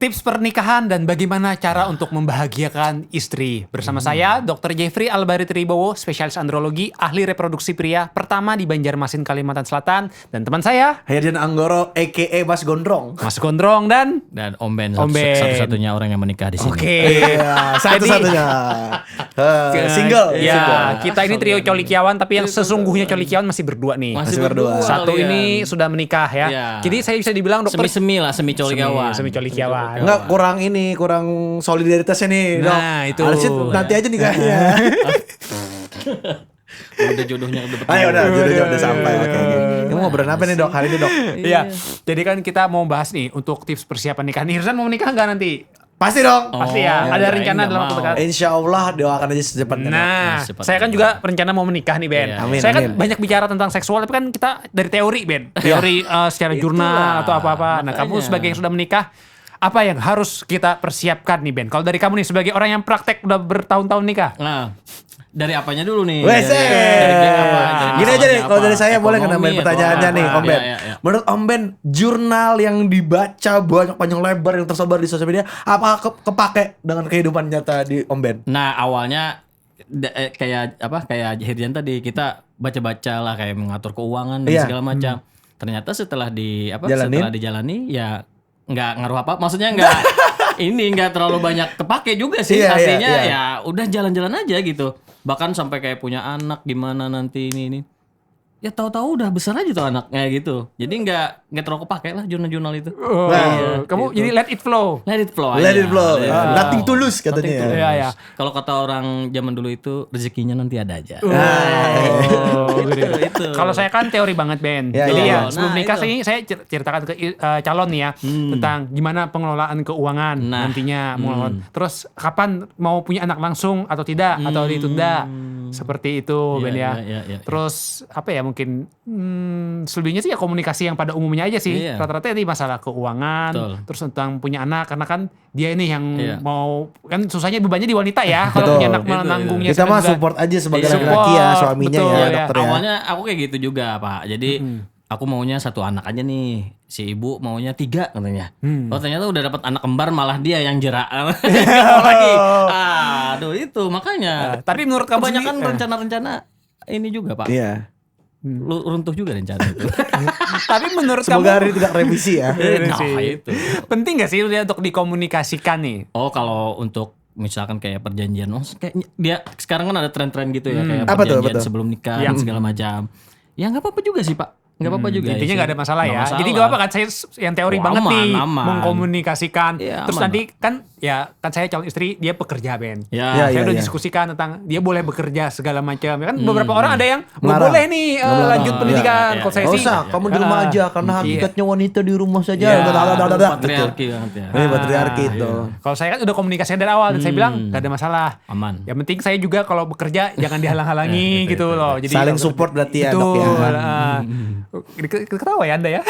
Tips pernikahan dan bagaimana cara untuk membahagiakan istri. Bersama saya, Dr. Jeffrey Albarit Tribowo, spesialis andrologi, ahli reproduksi pria pertama di Banjarmasin, Kalimantan Selatan. Dan teman saya, Herdian Anggoro, a.k.a. Mas Gondrong. Mas Gondrong dan Om Ben, Om Ben. satu-satunya orang yang menikah di sini. Oke. Iya, satu-satunya. Ya, Single. Single. kita ini trio colikiawan, tapi yang sesungguhnya colikiawan masih berdua nih. Masih berdua. Satu kalian. ini sudah menikah ya. Iya. Jadi saya bisa dibilang dokter Semi-semi lah, semi colikiawan. Semi colikiawan. Enggak, kurang solidaritasnya nih, Dok. Nah, itu. Harusnya nanti aja nikahnya. Udah jodohnya udah Ayo udah, jodohnya udah sampai. Oke. Kamu mau ngobrolin apa nih, Dok? Hari ini, Dok? Iya. Jadi kan kita mau bahas nih untuk tips persiapan nikah. Nih, Hirzan mau menikah nggak nanti? Pasti, Dok. Pasti ya. Ada ya, rencana nggak dalam waktu mau. dekat. Insya Allah doakan aja secepatnya. Dok. Nah, secepatnya. saya kan juga rencana mau menikah nih, Ben. Iya. Amin, Saya kan amin. banyak bicara tentang seksual, tapi kan kita dari teori, Ben. Teori secara jurnal atau apa-apa. Nah, kamu makanya. sebagai yang sudah menikah, apa yang harus kita persiapkan nih, Ben? Kalau dari kamu nih, sebagai orang yang praktek udah bertahun-tahun nikah. Nah, dari apanya dulu nih? Wes, Dari geng apa? Dari gini aja masalahnya deh, kalau apa? dari saya boleh nggak Ekonomi nambahin atau pertanyaannya apa? nih, Om Ben. Iya. Menurut Om Ben, jurnal yang dibaca banyak panjang lebar yang tersebar di sosial media, apa kepake dengan kehidupan nyata di Om Ben? Nah, awalnya kayak Hirjan tadi, kita baca-baca lah kayak mengatur keuangan dan Iya. segala macam. Ternyata setelah Jalanin. setelah dijalani ya nggak ngaruh apa, maksudnya nggak nggak terlalu banyak kepake juga sih. Iya, Artinya iya. ya udah jalan-jalan aja gitu. Bahkan sampai kayak punya anak gimana nanti ini. Ya tahu-tahu udah besar aja tuh anaknya gitu. Jadi nggak terlalu kepake lah jurnal-jurnal itu. Kamu jadi let it flow. Let it flow Let aja. it flow. Let it flow. Nothing to lose katanya. Nothing to lose. Iya, iya. Kalau kata orang zaman dulu itu rezekinya nanti ada aja. Oh, gitu. Itu. Kalau saya kan teori banget, Ben. Ya, Jadi ya. ya sebelum Nah, nikah itu. sih saya ceritakan ke calon nih ya tentang gimana pengelolaan keuangan Nah. nantinya. Terus kapan mau punya anak langsung atau tidak atau ditunda. Seperti itu, Iya, Ben ya. iya. Terus apa ya mungkin selebihnya sih ya komunikasi yang pada umumnya aja sih. Iya. Rata-rata ini masalah keuangan, Betul. terus tentang punya anak karena kan dia ini yang Iya. mau kan susahnya bebannya di wanita ya kalau Betul. punya anak Itu, menanggungnya. Kita mah juga. support aja sebagai Iya. laki-laki ya, Support, suaminya betul, ya, ya. dokter ya. Awalnya aku kayak gitu juga, Pak. Jadi aku maunya satu anak aja nih. Si ibu maunya 3 katanya. Oh ternyata udah dapat anak kembar malah dia yang jerak. Lagi. Aduh itu makanya. Tapi menurut kamu Kebanyakan sendiri- rencana-rencana ini juga, Pak. Iya. Runtuh juga rencana itu. Tapi menurut Semoga hari kamu ini tidak revisi ya. Nah, itu. penting gak sih dia untuk dikomunikasikan nih? Oh kalau untuk misalkan kayak perjanjian, kayak dia sekarang kan ada tren-tren gitu ya kayak Apa tuh, perjanjian apa tuh? sebelum nikah Yang- dan segala macam. Ya nggak apa-apa juga sih Pak, nggak apa-apa juga. Intinya sih. nggak ada masalah Nggak ya. masalah. Jadi gak apa kan saya yang teori Oh, banget aman, nih aman. mengkomunikasikan. Iya, Terus aman, nanti kan ya kan saya calon istri dia pekerja, Ben. Ya, Ya, Saya iya, udah iya. diskusikan tentang dia boleh bekerja segala macam. Ya kan beberapa orang ada yang belum Melarang. boleh nih lanjut Iya, pendidikan. iya, Kalau saya Gak sih usah, kamu di rumah aja karena hakikatnya wanita di rumah saja. Iya. patriarki banget ya. Ini patriarki itu. kalau saya kan udah komunikasi dari awal dan saya bilang gak ada masalah. Aman. Yang penting saya juga kalau bekerja jangan dihalang-halangi gitu loh. Jadi Saling support berarti ya, Dok ya. Ketawa ya Anda ya.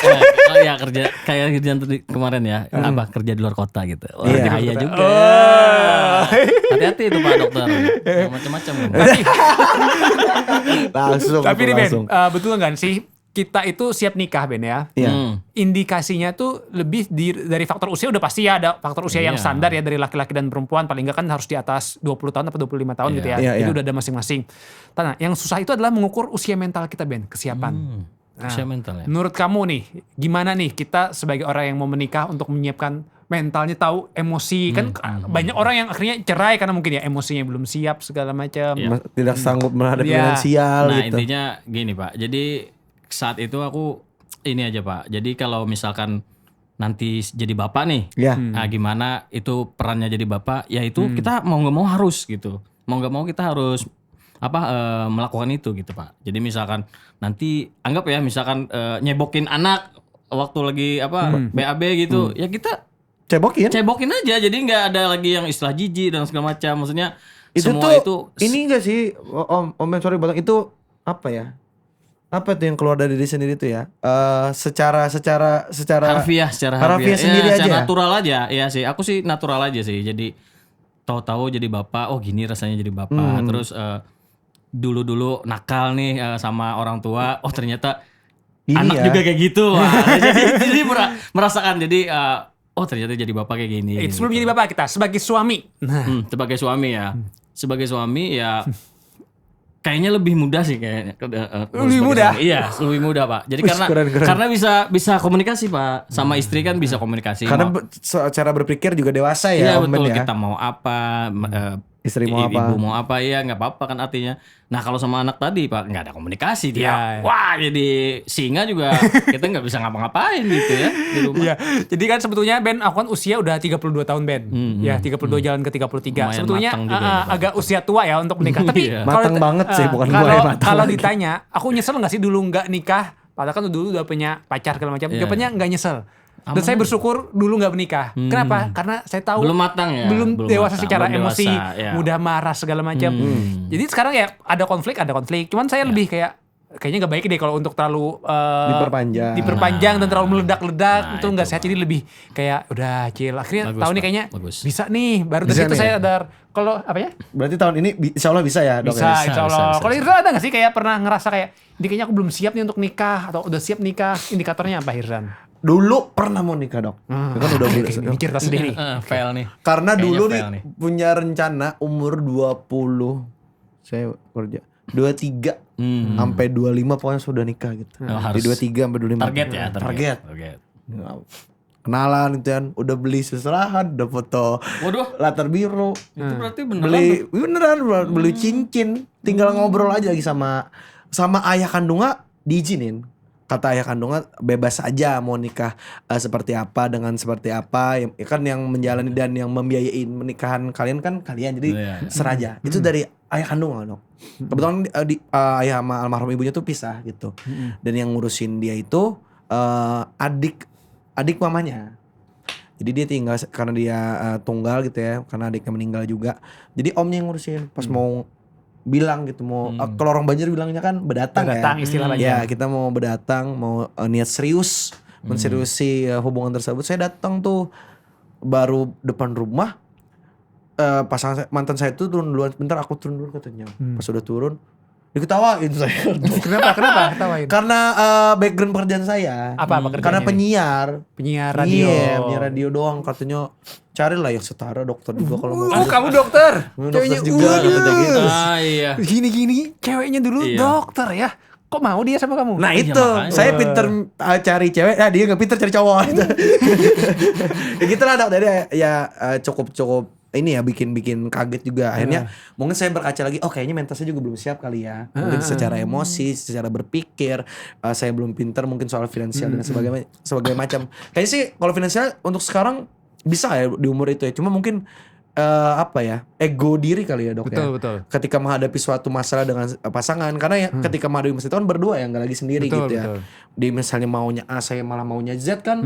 Oh ya kerja kayak kerjaan tadi kemarin ya, apa kerja di luar kota gitu. Wah, Iya. bahaya juga. Hati-hati itu Pak dokter. Yang macam-macam. Langsung. Tapi nih Ben, langsung. betul nggak sih kita itu siap nikah Ben ya? Iya. Indikasinya tuh lebih dari faktor usia udah pasti ya ada faktor usia yang Iya. standar ya dari laki-laki dan perempuan paling nggak kan harus di atas 20 tahun atau 25 tahun gitu ya. Iya, Itu iya. udah ada masing-masing. Nah, yang susah itu adalah mengukur usia mental kita Ben, kesiapan. Usia mental ya. Menurut kamu nih, gimana nih kita sebagai orang yang mau menikah untuk menyiapkan mentalnya tahu emosi kan banyak orang yang akhirnya cerai karena mungkin ya emosinya belum siap segala macam. Tidak sanggup menghadapi Iya. finansial Nah gitu. intinya gini Pak, jadi saat itu aku ini aja Pak, jadi kalau misalkan nanti jadi bapak nih, Ya. nah gimana itu perannya jadi bapak, ya itu kita mau nggak mau harus gitu, mau nggak mau kita harus melakukan itu gitu Pak. Jadi misalkan nanti anggap ya misalkan nyebokin anak waktu lagi BAB gitu, ya kita Cebokin. cebokin aja, jadi nggak ada lagi yang istilah jijik dan segala macam, maksudnya Itu semua tuh itu ini enggak sih Om Ben, sorry banget, itu apa ya? Apa tuh yang keluar dari diri sendiri tuh ya? Secara harfiah sendiri ya, secara aja. natural aja ya sih, aku sih natural aja sih. Jadi tahu-tahu jadi bapak, oh gini rasanya jadi bapak. Terus dulu nakal nih sama orang tua, oh ternyata Gini anak ya. juga kayak gitu. Wah, jadi merasakan, jadi oh ternyata jadi bapak kayak gini. Sebelum jadi bapak kita sebagai suami. Nah, Sebagai suami ya. Sebagai suami ya kayaknya lebih mudah sih kayaknya. Lebih mudah? Iya, lebih mudah, Pak. Jadi Wih, keren. karena bisa komunikasi, Pak. Sama istri kan bisa komunikasi. Karena cara berpikir juga dewasa ya, Iya Om Ben betul, ya. kita mau apa, Istri mau apa. ibu mau apa, ya nggak apa-apa kan artinya. Nah kalau sama anak tadi Pak, nggak ada komunikasi dia. Iya. Wah jadi singa juga kita nggak bisa ngapa-ngapain gitu ya di rumah. iya. Jadi kan sebetulnya Ben, aku kan usia udah 32 tahun Ben. Ya 32 jalan ke 33. Lumayan Sebetulnya matang juga ya, Pak. agak usia tua ya untuk menikah. Tapi Iya. kalau Matang banget sih, bukan kalau, mulai matang kalau lagi. ditanya, aku nyesel nggak sih dulu nggak nikah? Padahal kan dulu udah punya pacar segala macam. Iya. Jawabannya nggak nyesel. Dan saya bersyukur dulu nggak menikah. Kenapa? Karena saya tahu Belum matang ya? belum dewasa matang, secara belum emosi, dewasa, ya. mudah marah segala macam. Jadi sekarang ya ada konflik. Cuman saya lebih kayaknya nggak baik deh kalau untuk terlalu diperpanjang dan terlalu meledak-ledak, itu nggak sehat. Jadi lebih kayak udah chill. Akhirnya Bagus, tahun ini Pak. kayaknya Bagus. bisa nih. Baru dari Bisa situ nih saya ya? sadar kalau apa ya? Berarti tahun ini insya Allah bisa ya, Dok? Bisa, ya? insya Allah. bisa. Kalau Hirzal ada nggak sih kayak pernah ngerasa kayak ini kayaknya aku belum siap nih untuk nikah atau udah siap nikah? Indikatornya apa Hirzal? Dulu pernah mau nikah, Dok. Kan udah Ini cerita sendiri. Fail nih. Karena Kayaknya dulu fail nih punya rencana umur 20 saya kerja 23 sampai 25 pokoknya sudah nikah gitu. harus Di 23 sampai 25. Target ya, Target. Target. Kenalan gitu kan, udah beli seserahan, udah foto Waduh, latar biru. itu berarti beneran Beneran beli cincin, tinggal ngobrol aja lagi sama ayah kandungnya diizinin. Kata ayah kandungnya bebas aja mau nikah seperti apa dengan seperti apa ya kan yang menjalani dan yang membiayain pernikahan kalian kan kalian jadi Iya. seraja. Itu dari ayah kandung kan, Dok. Kebetulan ayah sama almarhum ibunya tuh pisah gitu. Dan yang ngurusin dia itu adik mamanya. Jadi dia tinggal karena dia tunggal gitu ya, karena adiknya meninggal juga. Jadi omnya yang ngurusin pas mau bilang gitu mau ke lorong banjir bilangnya kan berdatang Berdatang, ya. istilah Ya, Banjar. kita mau berdatang, mau niat serius menseriusi hubungan tersebut. Saya datang tuh baru depan rumah mantan saya tuh turun duluan, bentar aku turun dulu katanya. Pas udah turun diketawain saya. Kenapa? Ketawain. Karena background pekerjaan saya. Apa pekerjaannya Karena nih? penyiar radio. Iya, penyiar radio doang. Katanya carilah yang setara dokter juga kalau mau. Oh, kamu dokter. Dokter juga kata gitu. iya. Gini-gini, ceweknya dulu Iya. dokter ya. Kok mau dia sama kamu? Nah Iya, itu, makanya. saya pinter cari cewek, dia nggak pinter cari cowok. Gitu. Ya gitu lah, Dok. Jadi ya cukup ini ya bikin kaget juga. Akhirnya mungkin saya berkaca lagi, oh kayaknya mental saya juga belum siap kali ya. Mungkin secara emosi, secara berpikir, saya belum pinter mungkin soal finansial dan sebagainya macam. Kayaknya sih kalau finansial untuk sekarang bisa ya di umur itu ya. Cuma mungkin apa ya, ego diri kali ya, Dok. Betul, ya. betul. Ketika menghadapi suatu masalah dengan pasangan, karena ya ketika menghadapi masalah itu kan berdua ya, nggak lagi sendiri Betul, gitu ya. betul. Dia misalnya maunya A, saya malah maunya Z kan,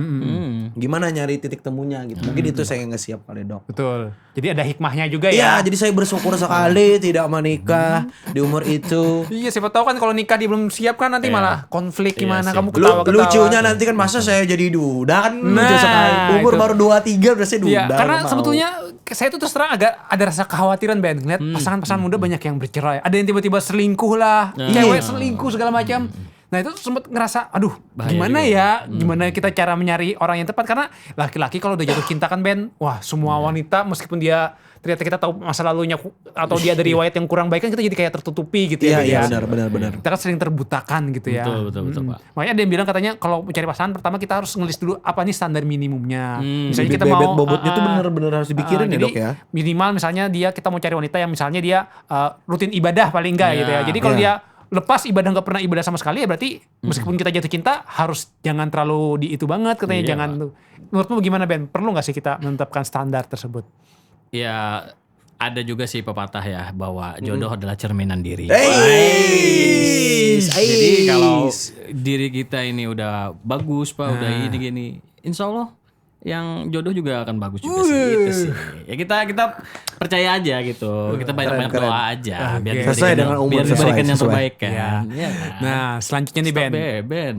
gimana nyari titik temunya gitu. Mungkin itu saya nggak siap kali, Dok. Betul. Jadi ada hikmahnya juga Iya, ya. jadi saya bersyukur sekali tidak menikah di umur itu. Iya, siapa tahu kan kalau nikah dia belum siap kan nanti malah konflik gimana sih. kamu ketawa-ketawa. Lucunya nanti kan masa saya jadi duda kan lucu Nah, sekali. Umur itu. baru 23 udah saya duda. Iya, karena nggak mau. sebetulnya saya tuh terus terang agak ada rasa kekhawatiran Ben ngeliat pasangan-pasangan muda banyak yang bercerai. Ada yang tiba-tiba selingkuh lah, cewek selingkuh segala macam. Nah itu sempet ngerasa, aduh Bahaya gimana juga ya, gimana kita cara menyari orang yang tepat. Karena laki-laki kalau udah jatuh cinta kan Ben, wah semua wanita meskipun dia ternyata kita tahu masa lalunya atau dia ada riwayat yang kurang baik kan kita jadi kayak tertutupi gitu Iya, ya. Ben, iya ya. benar. Kita kan sering terbutakan gitu ya. Betul, Pak. Makanya ada yang bilang katanya kalau mencari pasangan pertama kita harus ngelis dulu apa nih standar minimumnya. Misalnya kita Bebet mau bobotnya tuh bener-bener harus dipikirin ya, jadi Dok ya. minimal misalnya kita mau cari wanita yang misalnya dia rutin ibadah paling enggak Iya, gitu ya. Jadi kalau iya. dia lepas ibadah nggak pernah ibadah sama sekali ya berarti meskipun kita jatuh cinta harus jangan terlalu di itu banget katanya Iya, jangan tuh. Menurutmu gimana Ben? Perlu nggak sih kita menetapkan standar tersebut? Ya ada juga sih pepatah ya bahwa jodoh adalah cerminan diri. Jadi kalau diri kita ini udah bagus Pak, udah gini, insya Allah yang jodoh juga akan bagus juga sih. Itu sih. Ya kita percaya aja gitu. Kita banyak keren. doa aja biar Oke. Sesuai dengan umur, biar diberikan yang sesuai. terbaik kan. Iya kan? Nah selanjutnya nih Ben. Ben.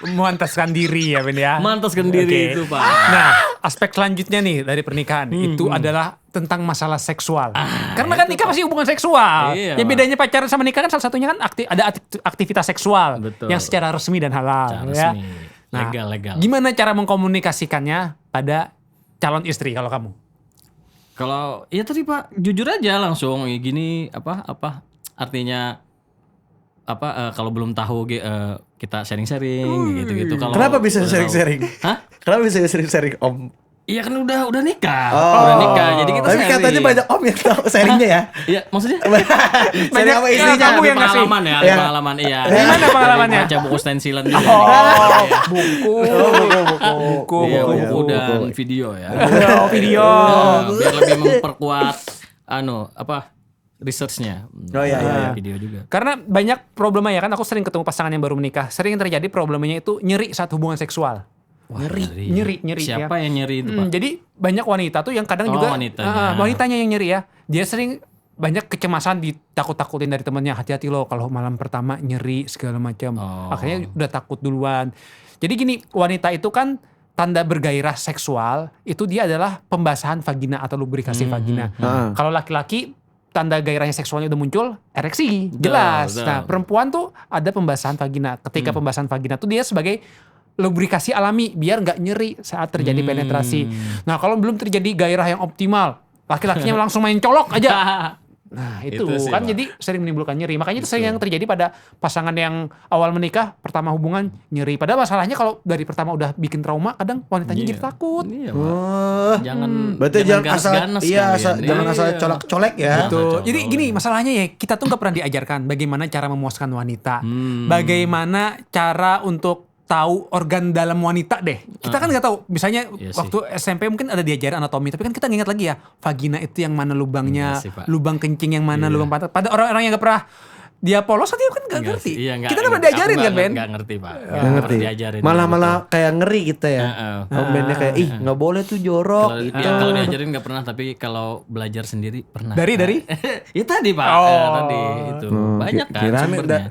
Memantaskan diri ya Ben ya. Mantaskan diri Oke. itu Pak. Nah, aspek selanjutnya nih dari pernikahan itu adalah tentang masalah seksual. Karena kan nikah pasti hubungan seksual. Iya, Yang Pak. bedanya pacaran sama nikah kan salah satunya kan ada aktivitas seksual Betul. yang secara resmi dan halal. Secara Ya. resmi. Nah, legal. Gimana cara mengkomunikasikannya pada calon istri kalau kamu? Kalau ya tadi Pak, jujur aja langsung gini apa artinya kalau belum tahu kita sharing-sharing gitu-gitu. Kalau Kenapa bisa udah sharing-sharing? tahu- Hah? Kenapa bisa sharing-sharing Om? Iya kan udah nikah. Oh. Udah nikah. Jadi kita Tapi sharing. katanya banyak Om yang tahu sharingnya ya. Iya, maksudnya Sharing sama istrinya. kamu ada yang ngasih. pengalaman ya, ada Iya. pengalaman iya. Gimana pengalamannya? Baca buku stensilan juga. Buku. buku. Iya, Oh, iya, buku dan buku. video ya. Video. Nah, biar lebih memperkuat researchnya. Oh, iya, iya. Video juga. Karena banyak problema ya kan, aku sering ketemu pasangan yang baru menikah. Sering terjadi problemanya itu nyeri saat hubungan seksual. Wah, Nyeri ya. Siapa yang nyeri itu, Pak? Jadi banyak wanita tuh yang kadang Oh, juga wanitanya. wanitanya yang nyeri ya. Dia sering banyak kecemasan ditakut-takutin dari temennya, hati-hati loh kalau malam pertama nyeri segala macam. Oh. Akhirnya udah takut duluan. Jadi gini, wanita itu kan tanda bergairah seksual itu dia adalah pembasahan vagina atau lubrikasi vagina. Kalau laki-laki tanda gairahnya seksualnya udah muncul, ereksi, jelas. betul. Nah, perempuan tuh ada pembasahan vagina. Ketika pembasahan vagina tuh dia sebagai lubrikasi alami biar nggak nyeri saat terjadi penetrasi. Nah, kalau belum terjadi gairah yang optimal, laki-lakinya langsung main colok aja. Nah, itu Itu sih, kan Pak. jadi sering menimbulkan nyeri. Makanya itu sering yang terjadi pada pasangan yang awal menikah, pertama hubungan nyeri. Padahal masalahnya kalau dari pertama udah bikin trauma, kadang wanitanya jadi takut. Iya, Pak. Oh. Jangan Berarti jangan asal ganas-ganas jangan kalian. asal Iya. colek-colek ya. Tuh. Jadi gini masalahnya ya, kita tuh nggak pernah diajarkan bagaimana cara memuaskan wanita, bagaimana cara untuk tahu organ dalam wanita deh. Kita kan nggak tahu. Misalnya Iya sih. waktu SMP mungkin ada diajarin anatomi, tapi kan kita nggak ingat lagi ya vagina itu yang mana lubangnya, Iya sih, Pak. lubang kencing yang mana, lubang pantat. Pada orang-orang yang nggak pernah dia polos kan dia kan nggak ngerti. Iya, Kita nggak pernah diajarin kan Ben? Enggak ngerti, Pak. Nggak ngerti. Diajarin. Malah kayak ngeri kita ya. Heeh. Om Bennya kayak ih nggak boleh tuh jorok Kalau gitu. kalau diajarin nggak pernah, tapi kalau belajar sendiri pernah. Dari? Ya tadi Pak, Oh. Tadi itu banyak kan kirain sumbernya.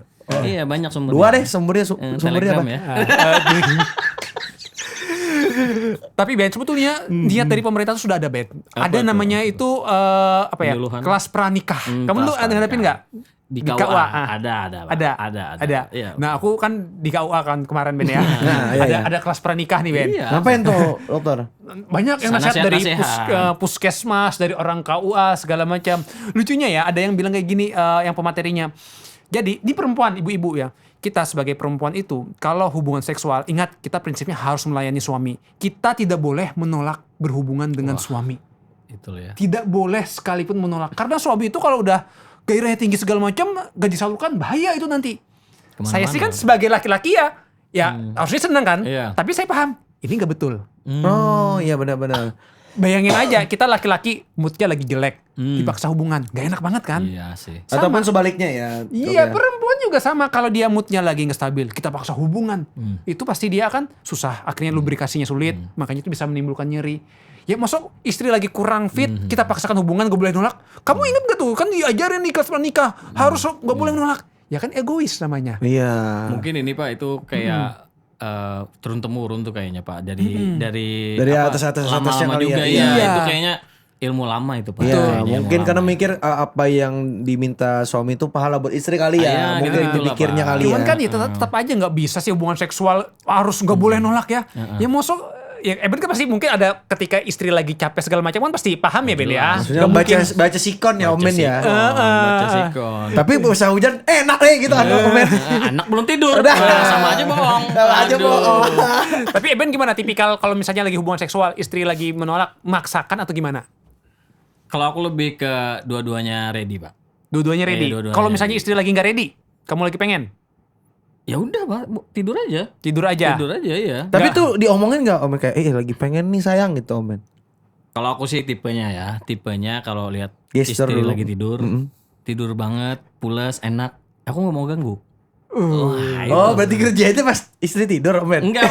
Iya banyak sumbernya. Dua deh sumbernya sumbernya Telegram apa? ya. Tapi Ben sebetulnya niat dari pemerintah itu sudah ada Ben. Ada tuh? namanya itu apa ya? Penyuluhan. Kelas pranikah. Kamu kelas tuh ada ngadepin nggak? Di KUA. ah. Ada, Pak. Ada. Iya. Nah aku kan di KUA kan kemarin Ben ya. iya. Ada kelas pranikah nih Ben. Iya. Ngapain tuh dokter? Banyak yang nasihat dari Nasihat-nasihat. puskesmas, dari orang KUA segala macam. Lucunya ya, ada yang bilang kayak gini yang pematerinya. Jadi di perempuan ibu-ibu ya, kita sebagai perempuan itu kalau hubungan seksual, ingat kita prinsipnya harus melayani suami. Kita tidak boleh menolak berhubungan dengan suami. Itu ya. Tidak boleh sekalipun menolak. Karena suami itu kalau udah gairahnya tinggi segala macam, gak disalurkan bahaya itu nanti. Kemana-mana. Saya sih kan sebagai laki-laki ya harusnya senang kan. Iya. Tapi saya paham ini nggak betul. Oh iya benar-benar. Bayangin aja kita laki-laki moodnya lagi jelek, dipaksa hubungan, gak enak banget kan? Iya sih. Ataupun sebaliknya ya. Iya, Dok, ya. perempuan juga sama. Kalau dia moodnya lagi nggak stabil, kita paksa hubungan, itu pasti dia akan susah. Akhirnya lubrikasinya sulit, makanya itu bisa menimbulkan nyeri. Ya masuk istri lagi kurang fit, kita paksakan hubungan, gak boleh nolak. Kamu ingat gak tuh? Kan diajarin nih kelas nikah, harus gak boleh nolak. Ya kan egois namanya. Iya. Mungkin ini Pak itu kayak turun temurun tuh kayaknya Pak dari Dari atas-atasnya lama-lama kali ya. juga Iya. itu kayaknya ilmu lama itu Pak. Iya, Kayaknya mungkin ilmu karena lama. mikir apa yang diminta suami itu pahala buat istri kali ya. Iya, Mungkin gitu-gitulah, pikirnya Pak. kali Cuman ya. kan ya tetap aja nggak bisa sih hubungan seksual harus nggak boleh nolak ya. Ya masuk ya Eben kan pasti mungkin ada ketika istri lagi capek segala macam kan pasti paham ya Ben ya. Maksudnya Nggak baca mungkin- baca sikon ya Omen ya. Baca sikon. Tapi usaha hujan enak deh gitu kan Omen. Anak belum tidur. Udah. Nah, sama aja bohong. Sama aja Aduh. bohong. Tapi Eben gimana tipikal kalau misalnya lagi hubungan seksual istri lagi menolak maksakan atau gimana? Kalau aku lebih ke dua-duanya ready Pak. Dua-duanya ready. Iya, dua-duanya Kalau misalnya ready. istri lagi nggak ready, kamu lagi pengen Ya udah Pak, tidur aja. tidur aja. Tidur aja ya. Tapi Nggak. tuh diomongin nggak Omen kayak lagi pengen nih sayang gitu Omen. Kalau aku sih tipenya ya, tipenya kalau lihat Gesture istri dulu. lagi tidur, tidur banget, pules, enak, aku nggak mau ganggu. Wah, itu. Oh berarti kerja itu pas istri tidur Omen. Enggak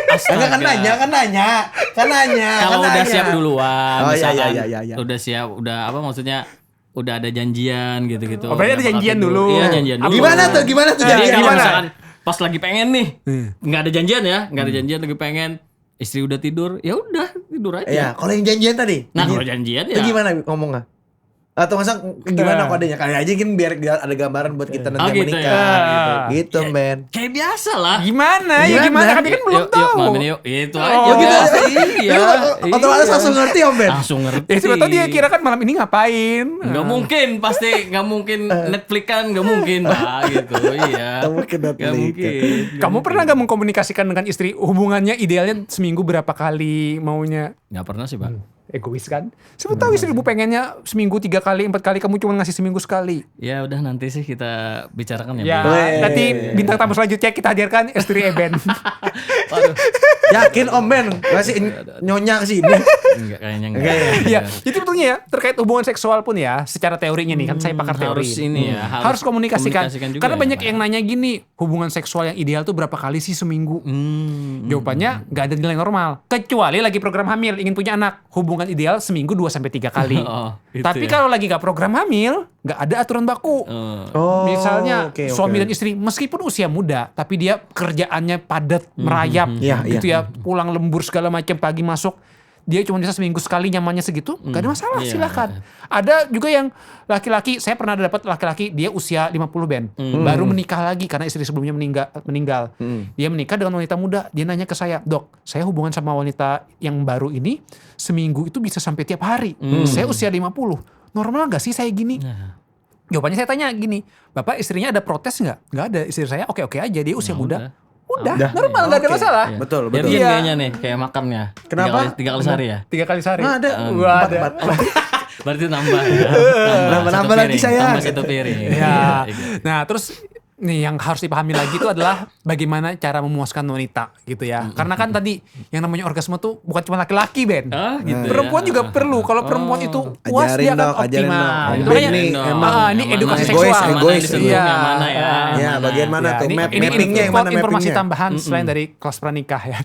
maksud Enggak kan nanya. Kalau kan udah nanya. siap duluan, Oh, iya, misalkan iya. udah siap, udah apa maksudnya udah ada janjian gitu-gitu. Oh, berarti ada Udah bakal janjian tidur. dulu. Iya janjian dulu. Gimana tuh Jadi janjian kalau gimana? misalkan pas lagi pengen nih, nggak ada janjian ya, nggak ada janjian lagi pengen, istri udah tidur, ya udah tidur aja. Iya, kalau yang janjian tadi. Nah kalau janjian Itu ya, gimana ngomongnya? Atau masa gimana kodenya? Kali aja kan biar ada gambaran buat kita nanti gitu menikah. ya. Gitu, Ben. Kayak biasa lah. Gimana? Ya Gimana? gimana? Kami kan belum Yuk, tahu. malam ini yuk. Itu aja. Oh, gitu. Iya. Otomatis langsung ngerti Om Ben. Langsung ngerti. Ya siapa tahu dia kira kan malam ini ngapain. Nggak mungkin, pasti nggak mungkin Netflix kan nggak mungkin Pak gitu, iya. Nggak mungkin Nggak Netflix. mungkin. Kamu pernah gak mengkomunikasikan dengan istri hubungannya idealnya seminggu berapa kali maunya? Nggak pernah sih Pak. Egois kan? Siapa tahu istri ibu pengennya seminggu 3 kali, 4 kali, kamu cuma ngasih seminggu sekali. Ya udah nanti sih kita bicarakan Ya, Bu. nanti bintang tamu selanjutnya kita hadirkan istri Eben. Waduh. Yakin Om Ben ngasih nyonya ke sini. Enggak kayaknya enggak. Enggak ya? Ya, itu sebetulnya ya terkait hubungan seksual pun ya, secara teorinya nih kan saya pakar teori. Harus ini ya, harus komunikasikan. juga Karena ya, banyak Pak. yang nanya gini, hubungan seksual yang ideal tuh berapa kali sih seminggu? Jawabannya nggak ada nilai normal. Kecuali lagi program hamil, ingin punya anak, hubungan ideal seminggu 2-3 kali. Oh, gitu Tapi ya. kalau lagi nggak program hamil, nggak ada aturan baku. Oh, Misalnya oke, suami oke. dan istri meskipun usia muda, tapi dia kerjaannya padat, merayap, Iya, gitu iya. ya, pulang lembur segala macam, pagi masuk, dia cuma bisa seminggu sekali nyamannya segitu, gak ada masalah, Iya. silakan. Ada juga yang laki-laki, saya pernah dapat laki-laki dia usia 50 Ben, baru menikah lagi karena istri sebelumnya meninggal. Dia menikah dengan wanita muda, dia nanya ke saya, "Dok, saya hubungan sama wanita yang baru ini seminggu itu bisa sampai tiap hari. Saya usia 50. Normal gak sih saya gini?" Jawabannya saya tanya gini, "Bapak istrinya ada protes nggak?" "Nggak ada, istri saya oke-oke aja, dia usia muda." Udah, normal, nggak ada Oke. masalah. Iya. Betul, Biar betul. dia Iya. kayaknya nih kayak makannya. Kenapa? 3 kali sehari ya. 3 kali sehari. Nah, ada. Wah, ada. Berarti nambah ya. Nambah satu lagi piring, saya. Tambah 1 piring. Ya. Iya. Nah, terus nih yang harus dipahami lagi itu adalah bagaimana cara memuaskan wanita gitu ya. Karena kan tadi yang namanya orgasme tuh bukan cuma laki-laki, Ben. Ah, gitu Perempuan ya. juga perlu. Kalau perempuan itu puas Ajarin dia akan dong, ajarin optimal. dong. Itu Ben makanya nih dong. emang ini Yang edukasi mana? seksual. Yang mana Egois. disentuh, Iya. yang mana ya? Ya, bagian mana Ya, tuh? ini Mappingnya yang mana informasi mappingnya? tambahan selain dari kelas pranikah ya.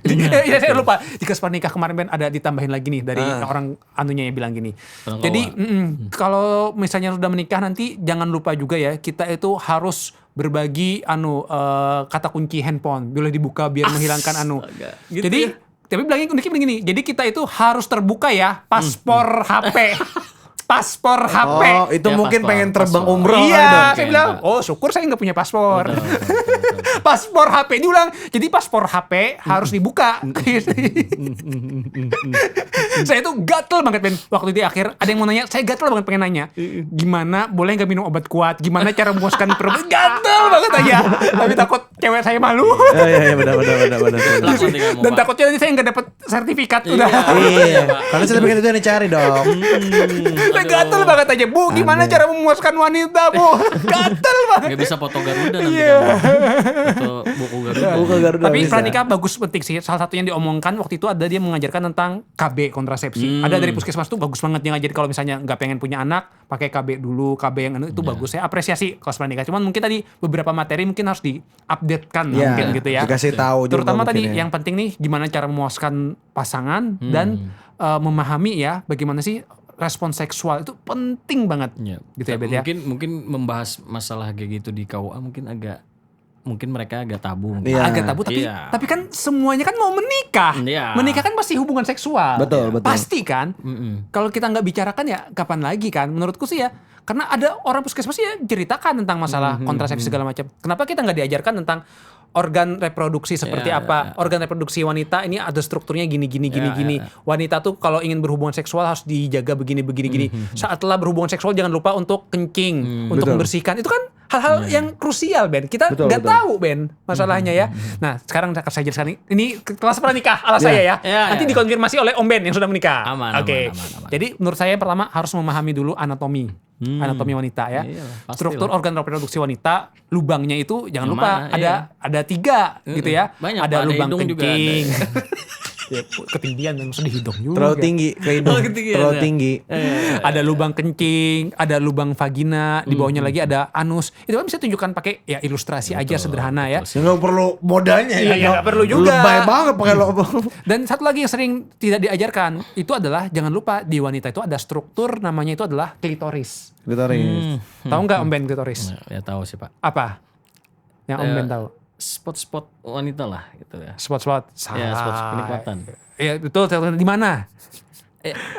Ya saya lupa di kelas pranikah kemarin Ben ada ditambahin lagi nih dari orang anunya yang bilang gini. Orang Jadi kawah. kalau misalnya sudah menikah nanti jangan lupa juga ya kita itu harus berbagi kata kunci handphone boleh dibuka biar menghilangkan Gitu Jadi ya? tapi bilangnya uniknya begini. Jadi kita itu harus terbuka ya paspor HP. Paspor HP. Oh, itu Ya, mungkin paspor, pengen terbang paspor. umroh kali Iya, dong. saya bilang, oh syukur saya nggak punya paspor. Betul, betul. Paspor HP diulang. Jadi paspor HP harus dibuka. Saya tuh gatel banget Ben. Waktu di akhir ada yang mau nanya, saya gatel banget pengen nanya. Gimana boleh nggak minum obat kuat? Gimana cara memuaskan perempuan? Gatel banget aja. Tapi takut cewek saya malu. Iya, benar. Laku nanti kamu, Dan Pak. takutnya nanti saya nggak dapat sertifikat udah. Iya, karena saya pengen itu yang dicari dong. Saya gatel banget aja. Bu, gimana cara memuaskan wanita, Bu? Gatel banget. Nggak bisa foto Garuda nanti Iya. kamu. Foto buku Garuda. Buku Garuda Tapi bisa. pranikah bagus penting sih. Salah satu yang diomongkan waktu itu ada dia mengajarkan tentang KB kontrasepsi. Ada dari puskesmas tuh bagus banget dia ngajarin kalau misalnya nggak pengen punya anak pakai KB dulu. KB yang itu bagus. Saya apresiasi kelas pranikah. Cuman mungkin tadi beberapa materi mungkin harus diupdatekan Iya, mungkin gitu ya. dikasih tahu juga Terutama tadi mungkin ya. yang penting nih gimana cara memuaskan pasangan dan memahami ya bagaimana sih respon seksual itu penting banget. Ya. Gitu ya, Bet ya. Mungkin membahas masalah kayak gitu di KUA mungkin mereka agak tabu. Mungkin. Iya. Agak tabu Iya. tapi kan semuanya kan mau menikah. Iya. Menikah kan pasti hubungan seksual. Betul. Pasti kan. Kalau kita nggak bicarakan ya kapan lagi kan? Menurutku sih ya. Karena ada orang puskesmas ya ceritakan tentang masalah kontrasepsi segala macam. Kenapa kita nggak diajarkan tentang organ reproduksi seperti apa? Organ reproduksi wanita ini ada strukturnya gini. Wanita tuh kalau ingin berhubungan seksual harus dijaga begini. Saatlah berhubungan seksual jangan lupa untuk kencing, untuk Betul. membersihkan. Itu kan hal-hal yang krusial Ben. Kita nggak Betul. tahu Ben masalahnya ya. Nah sekarang akan saya jelaskan ini kelas pranikah ala saya ya. Ya, Nanti ya. dikonfirmasi oleh Om Ben yang sudah menikah. Aman, Oke. aman. Jadi menurut saya pertama harus memahami dulu anatomi wanita ya. Iyalah, pastilah. Struktur organ reproduksi wanita, lubangnya itu jangan Yang lupa mana, ada 3 gitu ya. Banyak, ada Pak. Ada lubang hidung juga kencing. ada. Ya, ketinggian dan maksudnya hidung juga. Terlalu tinggi ke hidung. Oh, ketinggian Terlalu ya. tinggi. Ada lubang kencing, ada lubang vagina, di bawahnya lagi ada anus. Itu kan bisa tunjukkan pakai ya ilustrasi aja sederhana ya. Ya nggak perlu modalnya ya. Iya, nggak perlu juga. Lebay banget pakai lo. Dan satu lagi yang sering tidak diajarkan itu adalah jangan lupa di wanita itu ada struktur namanya itu adalah klitoris. Klitoris. Tahu nggak Om Ben klitoris? Ya tahu sih Pak. Apa? Yang Om Ben tahu? Spot-spot wanita lah gitu ya. Spot-spot. Salah. Ya spot kenikmatan. Iya betul. Di mana?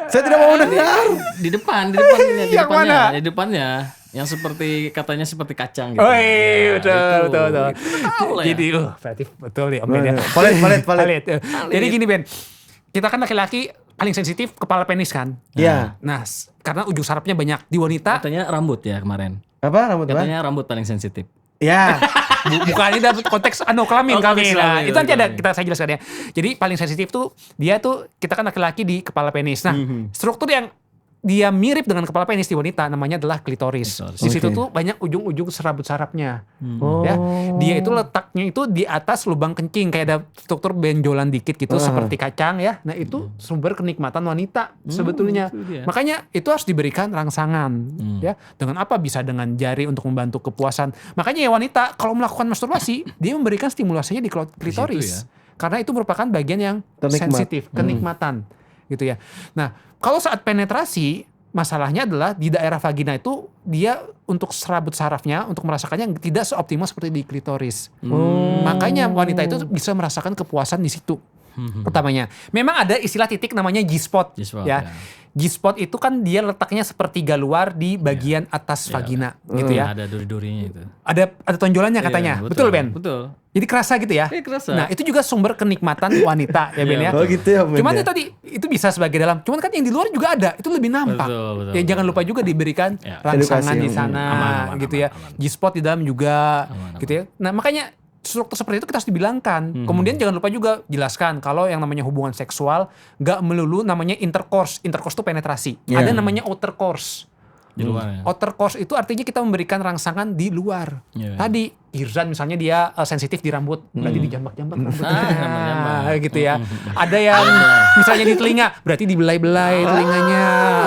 Saya tidak mau mendengar. Di depannya, Yang mana? di depannya. Yang seperti katanya seperti kacang gitu. Oh iya, betul. Tahu lah ya. Jadi, kreatif betul nih Om Ben ya. Palit. Palit. Jadi gini Ben, kita kan laki-laki paling sensitif kepala penis kan. Iya. Nah, karena ujung sarafnya banyak di wanita. Katanya rambut ya kemarin. Apa rambut apa? Katanya rambut paling sensitif. Ya. Bukannya dapat konteks kelamin Oh, kami. konteks Nah, kelamin, itu nanti ada kelamin. saya jelaskan ya. Jadi paling sensitif tuh dia tuh kita kan laki-laki di kepala penis. Nah, struktur yang dia mirip dengan kepala penis di wanita namanya adalah klitoris. Di situ Oke. tuh banyak ujung-ujung serabut sarafnya. Oh. Ya, dia itu letaknya itu di atas lubang kencing kayak ada struktur benjolan dikit gitu seperti kacang ya. Nah, itu sumber kenikmatan wanita sebetulnya. itu dia. Makanya itu harus diberikan rangsangan ya. Dengan apa? Bisa dengan jari untuk membantu kepuasan. Makanya ya wanita kalau melakukan masturbasi dia memberikan stimulasinya di klitoris. Karena itu merupakan bagian yang sensitif, kenikmatan gitu ya. Nah, kalau saat penetrasi masalahnya adalah di daerah vagina itu dia untuk serabut sarafnya untuk merasakannya tidak seoptimal seperti di klitoris. Makanya wanita itu bisa merasakan kepuasan di situ. Pertamanya, memang ada istilah titik namanya G-spot. G-spot, Ya. ya. G-spot itu kan dia letaknya sepertiga luar di bagian atas vagina, gitu ya. Ada duri-durinya itu. Ada tonjolannya katanya, Iya, betul Ben? Betul. Jadi kerasa gitu ya. Iya, kerasa. Nah itu juga sumber kenikmatan wanita ya Ben ya. Iya, Oh gitu ya. Cuman Ben, itu tadi itu bisa sebagai dalam. Cuman kan yang di luar juga ada, itu lebih nampak. Betul, Ya jangan lupa juga diberikan Ya. rangsangan Edukasi di yang sana, aman, gitu ya. aman. G-spot di dalam juga, Aman, gitu ya. Nah makanya struktur seperti itu kita harus dibilangkan. Kemudian jangan lupa juga jelaskan kalau yang namanya hubungan seksual nggak melulu namanya intercourse. Intercourse itu penetrasi. Iya. Ada namanya outer course. Di luar ya. Outer course itu artinya kita memberikan rangsangan di luar. Iya. Tadi Irzan misalnya dia sensitif di rambut, berarti dijambak-jambak rambutnya. jambak-jambak. Gitu ya. Ada yang misalnya di telinga, berarti dibelai-belai telinganya.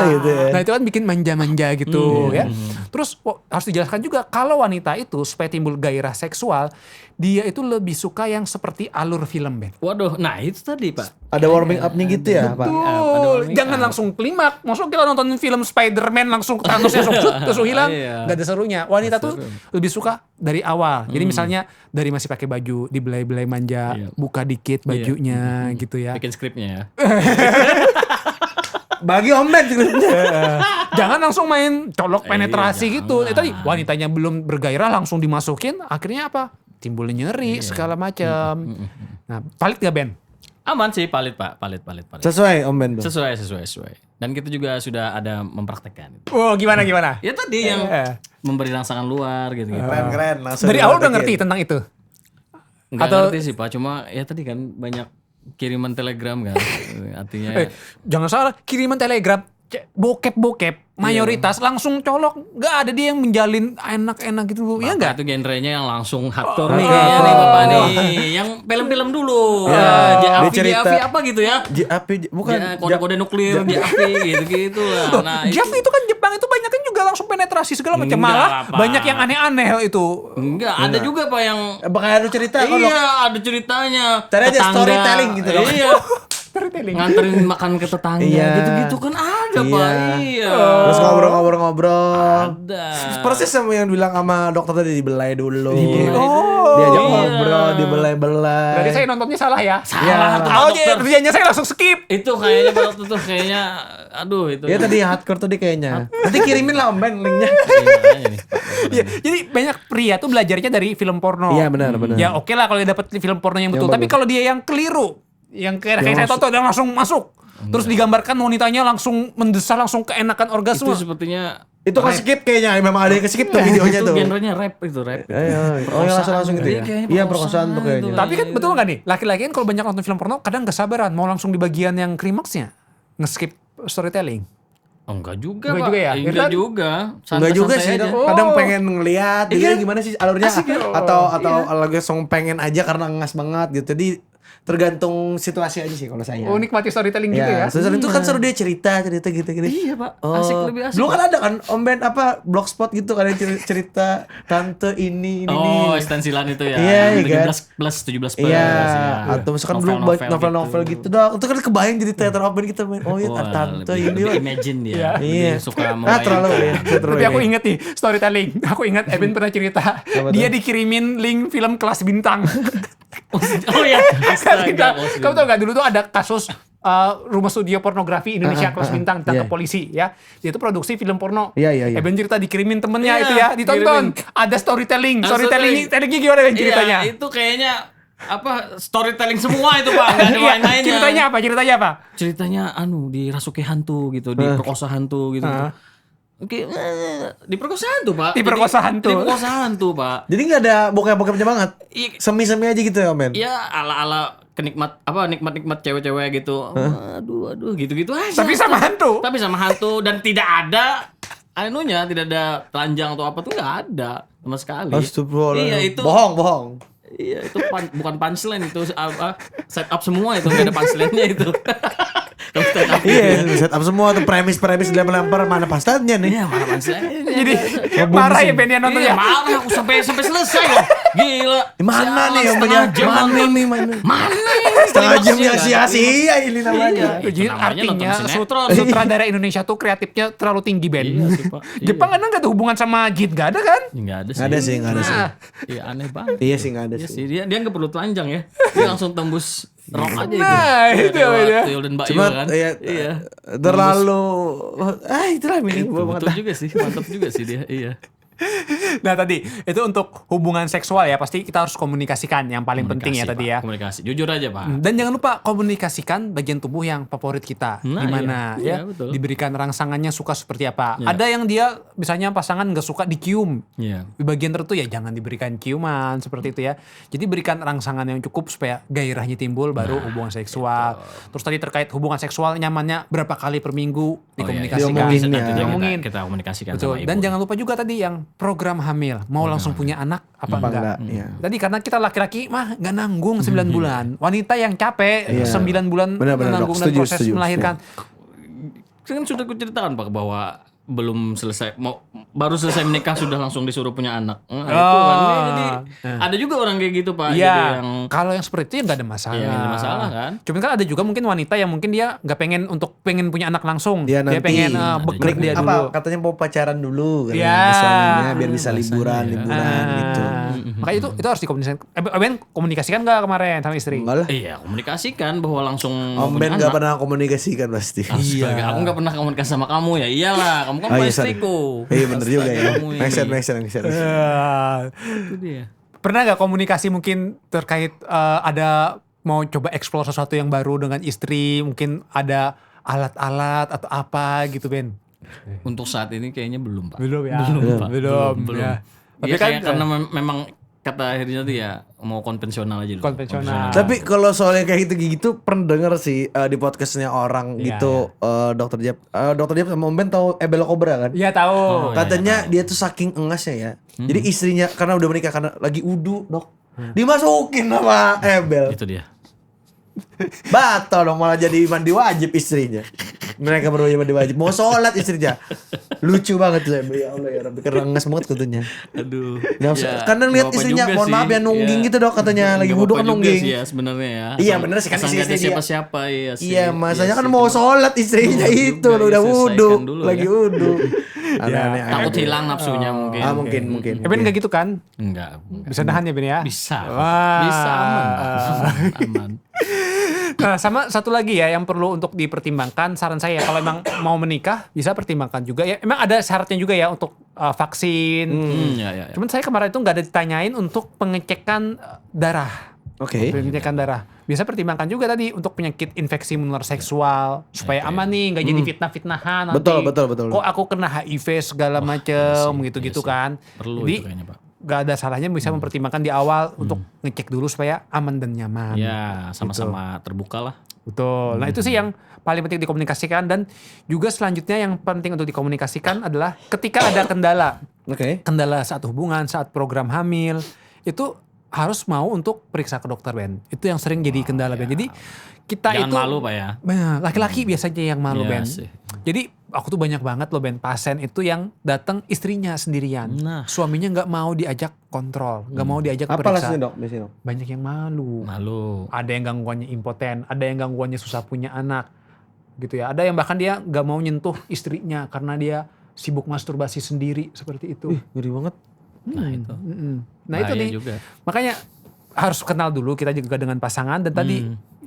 gitu ya. Nah itu kan bikin manja-manja gitu ya. Terus harus dijelaskan juga kalau wanita itu supaya timbul gairah seksual, dia itu lebih suka yang seperti alur film, Ben. Waduh, nah itu tadi Pak. Ada warming up-nya gitu ya, Pak. Betul. Jangan langsung klimak. Maksudnya kita nonton film Spider-Man langsung Thanosnya terus hilang. Iya. Gak ada serunya. Wanita tuh lebih suka dari awal. Jadi misalnya dari masih pakai baju dibelai-belai manja, Iya. buka dikit bajunya gitu ya. Bikin skripnya ya. Bagi Om Ben skripnya. Jangan langsung main colok penetrasi Iya, gitu. jangan. Tadi wanitanya belum bergairah langsung dimasukin, akhirnya apa? Timbul nyeri Iya. segala macam. Nah, valid gak Ben? Aman sih, valid Pak, valid. Sesuai Om Ben tuh. Sesuai. Dan kita juga sudah ada mempraktekkan. Oh, gimana? Ya tadi yang memberi rangsangan luar gitu. Keren. Langsung Dari awal udah dipraktekin. ngerti tentang itu? Enggak Atau- ngerti sih Pak, cuma ya tadi kan banyak kiriman telegram kan. Artinya Jangan salah, kiriman telegram bokep mayoritas langsung colok, nggak ada dia yang menjalin enak-enak gitu, ya Bapak nggak? itu genrenya yang langsung hardcore nih kayaknya nih Bapak nih. Yang film-film dulu. dia JAV cerita. apa gitu ya. Bukan. Kode-kode nuklir JAV gitu-gitu lah. Nah, Jeff itu kan Jepang itu banyak kan juga langsung penetrasi segala macam, Enggak malah lah, Pak. banyak yang aneh-aneh itu. enggak, ada juga Pak yang Bakal ada cerita kalau iya, ada ceritanya. Cari aja Tetangga. storytelling gitu dong. Iya. Storytelling. Nganterin makan ke tetangga Iya. gitu-gitu kan ada Pak. Iya. Terus ngobrol-ngobrol. Ada. Persis sama yang bilang sama dokter tadi dibelai dulu. Oh, Diajak iya. ngobrol, dibelai-belai. berarti saya nontonnya salah ya? Salah tuh, Pak Oh, dokter. kerjanya saya langsung skip. Itu kayaknya Pak dokter tuh kayaknya aduh itu. Ya tadi hardcore tadi kayaknya. Nanti kirimin lah Om Ben linknya. Iya, makanya nih, Pak. Ya, jadi banyak pria tuh belajarnya dari film porno. Iya benar. Ya oke lah kalau dia dapat film porno yang betul. Tapi bagus. kalau dia yang keliru, yang kayak saya tonton dia langsung masuk, terus digambarkan wanitanya langsung mendesah, langsung keenakan Itu orgasme. sepertinya Itu ke skip kayaknya. Memang ada yang ke skip tuh videonya itu tuh. genrenya rap itu rap. Oh ya langsung gitu ya. Kayaknya Iya perkosaan tuh perkosaan kayaknya. itu. Tapi kan betul nggak nih, laki-laki kan kalau banyak nonton film porno kadang nggak sabaran mau langsung di bagian yang klimaksnya nge-skip storytelling. Oh, enggak juga Enggak Pak. juga ya? Enggak Irfan? juga. Enggak juga Santai-santai sih, aja. Dok. Kadang pengen ngeliat dia gimana sih alurnya atau lagi langsung pengen aja karena ngas banget gitu. Jadi tergantung situasi aja sih kalau saya. Oh, nikmati storytelling gitu ya. Sesuatu itu kan seru dia cerita gitu. Iya, Pak. Oh, Asik, lebih asik. Dulu kan ada kan Om Ben apa blogspot gitu kan yang cerita tante ini Oh, nih. ekstensilan itu ya. Iya, Yang iya kan? 17 plus 17 plus. Iya, ya. atau misalkan dulu novel-novel gitu dong. Itu kan kebayang jadi teater Om Ben kita main. Oh iya, Wah, tante lebih, ini. lebih Wah. imagine dia. Iya. Iya. Lebih suka Terlalu ya. Tapi aku inget nih storytelling. Aku ingat Eben pernah cerita dia dikirimin link film Kelas Bintang. Oh iya. Kan Astaga, kita, Muslim. kamu tau gak dulu tuh ada kasus rumah studio pornografi Indonesia kelas bintang ditangkap Iya. polisi ya. Dia itu produksi film porno. Iya. Ben cerita dikirimin temennya Iya, itu ya, ditonton. dikirimin. Ada storytelling. Storytelling. Storytellingnya gimana Ben ceritanya? Iya, itu kayaknya storytelling semua itu Pak, nggak ada Iya, main-mainnya. Ceritanya apa? Ceritanya dirasuki hantu gitu, diperkosa hantu gitu. Oke, diperkosa hantu Pak. Diperkosa hantu. Diperkosa hantu Pak. Jadi nggak ada bokep-bokepnya banget. Iya. Semi-semi aja gitu ya, men. Ya ala-ala nikmat cewek-cewek gitu. Aduh gitu-gitu aja. Tapi sama hantu. Tapi sama hantu dan tidak ada tidak ada telanjang atau apa tuh nggak ada sama sekali. Astagfirullah. Iya itu. Bohong. Iya itu bukan punchline itu set up semua itu nggak ada punchline-nya itu. Iya, set up semua tuh premis dilempar mana pastannya nih. Iya mana punchline? Jadi marah ya Ben ya nonton Iya ya. marah aku sampai selesai loh. Gila. Mana nih yang punya? Mana? ini? Setengah jam yang Klimaksnya, sia-sia ini namanya. Iya. Jadi namanya nonton artinya sinetron. sutradara Indonesia tuh kreatifnya terlalu tinggi Ben. Iya sih, Pak. Iya. Jepang kan nggak ada hubungan sama jin, nggak ada kan? Nggak ada sih. Nggak ada sih. Nah, Iya aneh banget. Iya sih nggak ada Iya sih. sih dia nggak perlu telanjang ya. Dia langsung tembus rok aja itu. Nah, itu Kayak beda. Tuyul dan Mbak Yu Cuma kan. ya, Iya. terlalu itulah Itu ini betul juga sih, mantap juga sih dia. Iya. Nah tadi itu untuk hubungan seksual ya pasti kita harus komunikasikan yang paling penting ya Komunikasi, tadi Pak. ya. Komunikasi. Jujur aja, Pak. Dan jangan lupa komunikasikan bagian tubuh yang favorit kita. Nah, Gimana iya. ya? Iya, betul. Diberikan rangsangannya suka seperti apa. Iya. Ada yang dia misalnya pasangan nggak suka dicium. Iya. Di bagian tertentu ya jangan diberikan ciuman seperti itu ya. Jadi berikan rangsangan yang cukup supaya gairahnya timbul baru hubungan seksual. Terus tadi terkait hubungan seksual nyamannya berapa kali per minggu dikomunikasikan. Diomongin ya. Diomongin. Kita komunikasikan Betul. sama ibu. Dan jangan lupa juga tadi yang program hamil. Mau langsung punya anak apa enggak? Iya. Tadi karena kita laki-laki mah nggak nanggung 9 bulan. Wanita yang capek Iya. 9 bulan Benar-benar, menanggung Dok. dan proses Setuju. melahirkan. Kan sudah kuceritakan Pak bahwa belum selesai baru selesai menikah sudah langsung disuruh punya anak. Itu kan. Jadi ada juga orang kayak gitu Pak. Jadi Iya. yang Kalau yang seperti itu ya nggak ada masalah. Iya, nggak ada masalah kan. Cuman kan ada juga mungkin wanita yang mungkin dia nggak pengen punya anak langsung. Dia nanti pengen Ada beklek juga. dia apa dulu. katanya mau pacaran dulu kan Iya. suaminya biar bisa Rasanya liburan ya. gitu. Makanya itu harus dikomunikasikan. Ben komunikasikan nggak kemarin sama istri? Enggak lah. iya komunikasikan bahwa langsung mau Om punya Ben nggak anak. pernah komunikasikan pasti. Astaga, aku nggak pernah komunikasi sama kamu ya. Iyalah, kamu kan Oh, bukan iya, sorry. istriku. Iya bener juga ya. Kamu ini. Make sense. Itu dia. Pernah nggak komunikasi mungkin terkait ada mau coba explore sesuatu yang baru dengan istri, mungkin ada alat-alat atau apa gitu Ben? Untuk saat ini kayaknya belum Pak. Belum ya. Belum, Pak. Belum. Belum. Ya. Tapi Iya, kan kayak karena memang kata akhirnya tuh ya mau konvensional aja dulu. konvensional. Tapi kalau soalnya kayak gitu pernah denger sih di podcastnya orang Iya, gitu Dokter Jeb sama Om Ben tahu Ebel Cobra kan? Iya tahu. Oh, iya. Katanya dia tuh saking engasnya ya. Jadi istrinya karena udah menikah karena lagi wudu, Dok. Dimasukin sama Ebel. Itu dia. Batal dong malah jadi mandi wajib istrinya. Mereka berdua mandi wajib. Mau sholat istrinya. Lucu banget tuh ya Allah ya Rabbi. Karena nges banget katanya. Aduh. Kadang lihat istrinya, mohon maaf ya nungging gitu Dok katanya. Lagi wudhu kan nungging. Sih ya sebenarnya ya. Iya, bener sih, kan Asal istri nggak ada dia. siapa-siapa ya sih. Iya, masanya Iya kan sih, mau cuma- sholat istrinya Iya itu juga, udah ya, wudhu, selesaikan dulu lagi ya. wudhu. Aneh-aneh. Takut aneh. hilang nafsunya mungkin. Mungkin. Ben nggak gitu kan? Enggak. Bisa nahan ya Ben ya? Bisa. Wah. Bisa aman. Pak. Aman. Nah, sama satu lagi ya yang perlu untuk dipertimbangkan, saran saya kalau emang mau menikah bisa pertimbangkan juga ya. Emang ada syaratnya juga ya untuk vaksin. Ya. Cuman saya kemarin itu nggak ada ditanyain untuk pengecekan darah. Oke. Pengecekan darah. Bisa pertimbangkan juga tadi untuk penyakit infeksi menular seksual supaya aman nih, nggak jadi fitnah-fitnahan nanti. Betul. Kok aku kena HIV segala macem gitu-gitu iya sih. kan. Perlu Jadi itu kayaknya Pak. nggak ada salahnya bisa mempertimbangkan di awal untuk ngecek dulu supaya aman dan nyaman. Ya sama-sama terbuka lah. Betul. Nah itu sih yang paling penting dikomunikasikan, dan juga selanjutnya yang penting untuk dikomunikasikan adalah ketika ada kendala. Oke. Kendala saat hubungan, saat program hamil, itu harus mau untuk periksa ke dokter Ben. Itu yang sering jadi kendala Ben. Jadi kita Jangan itu malu Pak ya. Nah, laki-laki biasanya yang malu Iya Ben. sih. Jadi aku tuh banyak banget loh Ben pasien itu yang datang istrinya sendirian. Nah. Suaminya nggak mau diajak kontrol, nggak mau diajak Apa periksa. alasannya Dok? Biasanya Dok. Banyak yang malu. Malu. Ada yang gangguannya impoten, ada yang gangguannya susah punya anak, gitu ya. Ada yang bahkan dia nggak mau nyentuh istrinya karena dia sibuk masturbasi sendiri seperti itu. Ngeri banget. Nah itu. Nah itu Bahaya nih, juga. makanya harus kenal dulu kita juga dengan pasangan, dan tadi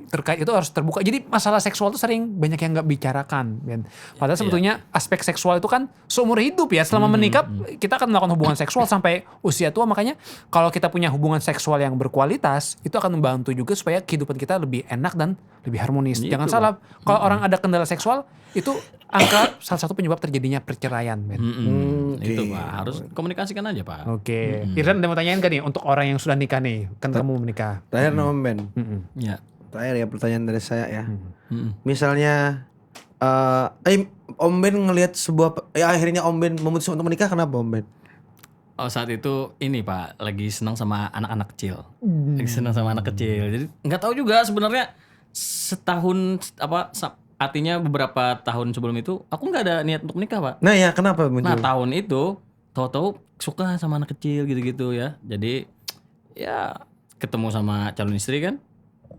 terkait itu harus terbuka. Jadi masalah seksual itu sering banyak yang nggak bicarakan, kan. Padahal sebetulnya aspek seksual itu kan seumur hidup ya. Selama menikah kita akan melakukan hubungan seksual sampai usia tua. Makanya kalau kita punya hubungan seksual yang berkualitas, itu akan membantu juga supaya kehidupan kita lebih enak dan lebih harmonis. Gitu, Jangan salah, kalau orang ada kendala seksual itu angka salah satu penyebab terjadinya perceraian, men. Itu Pak, harus komunikasikan aja Pak. Oke. Irfan ada mau tanyain kan nih untuk orang yang sudah nikah nih, kan kamu menikah. Terakhir Om Ben. Ya. Terakhir ya pertanyaan dari saya ya. Misalnya Om Ben ngelihat sebuah akhirnya Om Ben memutuskan untuk menikah, kenapa Om Ben? Oh saat itu ini Pak lagi senang sama anak-anak kecil, lagi senang sama anak kecil. Jadi nggak tahu juga sebenarnya setahun artinya beberapa tahun sebelum itu aku nggak ada niat untuk menikah Pak. Nah ya kenapa muncul? Nah tahun itu tahu-tahu suka sama anak kecil gitu-gitu ya. Jadi ya ketemu sama calon istri kan,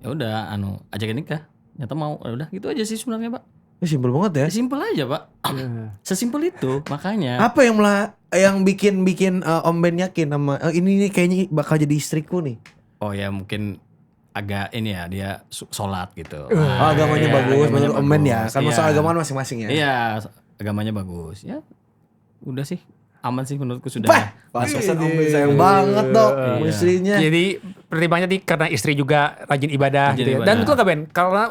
ya udah ajakin nikah. Ternyata mau, ya udah gitu aja sih sebenarnya Pak. Ini simpel banget ya. Simpel aja Pak. Sesimpel itu makanya. Apa yang bikin Om Ben yakin sama ini nih kayaknya bakal jadi istriku nih? Oh ya mungkin agak ini ya dia sholat gitu. Oh, agamanya Iya, bagus agamanya menurut Om Ben ya. bagus. Kan masalah Iya. agama masing-masing ya. Iya agamanya bagus ya. Udah sih aman sih menurutku sudah. Pas-pasan Om Ben sayang banget dok sama istrinya. Jadi pertimbangannya karena istri juga rajin ibadah Rajin gitu ya. ibadah. Dan betul gak Ben? Karena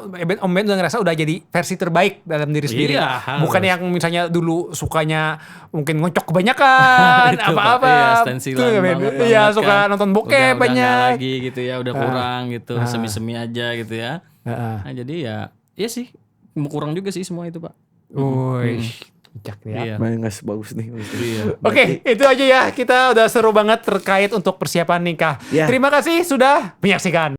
Om Ben udah ngerasa udah jadi versi terbaik dalam diri sendiri. Iya, harus. Bukan yang misalnya dulu sukanya mungkin ngocok kebanyakan, Itu, Pak. apa-apa. Iya, stensilan Betul nggak, Ben? banget Iya, kan. suka nonton bokep Udah nggak banyak. lagi gitu ya, udah kurang gitu, semi-semi aja gitu ya. Heeh. Nah, jadi ya, iya sih, kurang juga sih semua itu Pak. Wih, bijak ya. Iya. Main nggak sebagus nih. Oke, itu aja ya. Kita udah seru banget terkait untuk persiapan nikah. Ya. Terima kasih sudah menyaksikan.